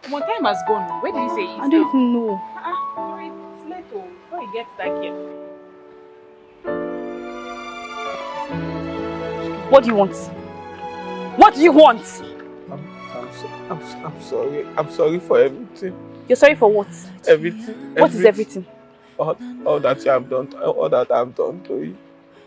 More time has gone. Where did he say he is? I don't even know. It's late though. Before he gets back here. What do you want? What do you want? I'm sorry. I'm sorry for everything. You're sorry for what? Everything. What is everything? All that you have done, all that I've done to you.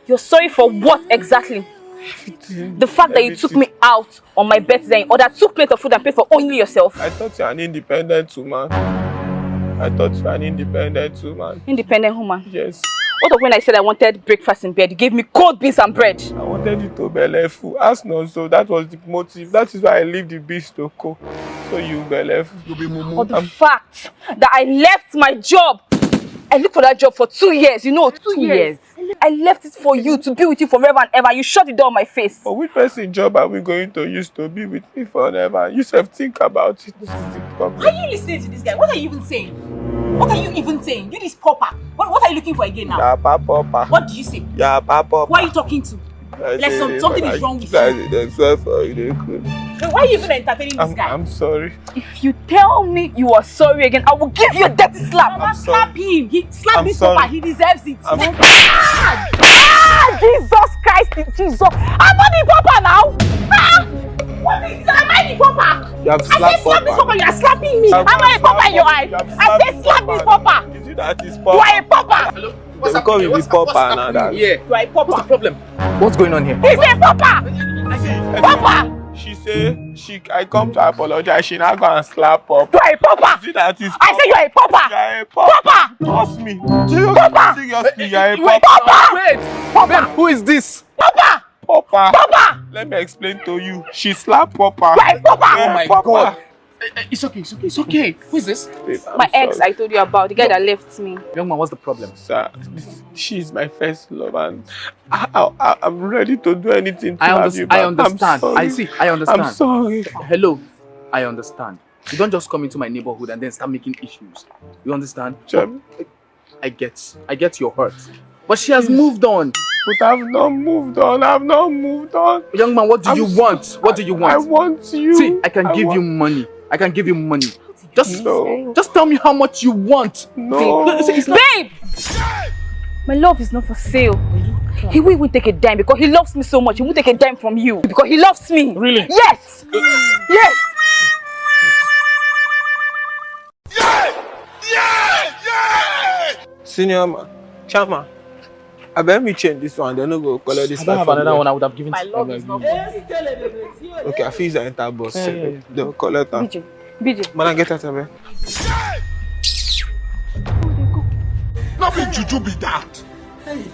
You're sorry for what exactly? Everything. The fact that you took me out on my birthday or that took plate of food and paid for only yourself. I thought you're an independent woman. Independent woman? Yes. What of when I said I wanted breakfast in bed? You gave me cold beans and bread. I wanted you to be full. Ask no, so that was the motive. That is why I leave the beach to cook. So you be full. Or the fact that I left my job. I looked for that job for 2 years, you know, 2 years. I left it for you, to be with you forever and ever. You shut the door on my face. But which person job are we going to use to be with me forever? You have think about it. This is the problem. Are you listening to this guy? What are you even saying? You this pauper. What are you looking for again now? Yeah, papa. What do you say? Yeah, papa. Who are you talking to? Like something is wrong with you. Why are you even entertaining this guy? I'm sorry. If you tell me you are sorry again, I will give you a dirty slap. Mama, slap him. He slapped this papa. He deserves it. Jesus Christ, Jesus. I'm not the papa now. What is that? Am I the papa? You have I said slap this papa. You are slapping me. Am I a papa in your eye? I said slap this papa. Is it that is You papa? are a papa. Hello? What's happening? What's happening here? You are a papa. What's the problem? What's going on here? He's a papa. Papa. She say I come to apologize. She not gonna slap up. You are a papa. Is it that is I say you are a papa. You are a papa. Papa. Trust me. Papa. Seriously, you are a Wait, papa. papa. Wait! Papa. Who is this? Papa. Papa. Papa. Let me explain to you. She slap Papa. You are a papa. Oh my God. It's okay. Who is this? Babe, I'm My ex sorry. I told you about, the guy that left me. Young man, what's the problem? Sir, she's my first love and I'm ready to do anything to have you back. I understand. I understand. I'm sorry. Hello. I understand. You don't just come into my neighborhood and then start making issues. You understand? Jam. I get your hurt. But she has moved on. But I've not moved on. Young man, what do you want? What do you want? I want you. See, I can give you money. Just tell me how much you want. No. Babe! My love is not for sale. He will even take a dime because he loves me so much. He won't take a dime from you because he loves me. Really? Yes! Yes! Senior man, Chama, I better me change this one. Then no go collect this. I don't have another one. I would have given My to love is not for Okay, I feel the entire boss. Yeah. They'll collect them. BJ. Man, I get that, man. Not be juju be that. Hey.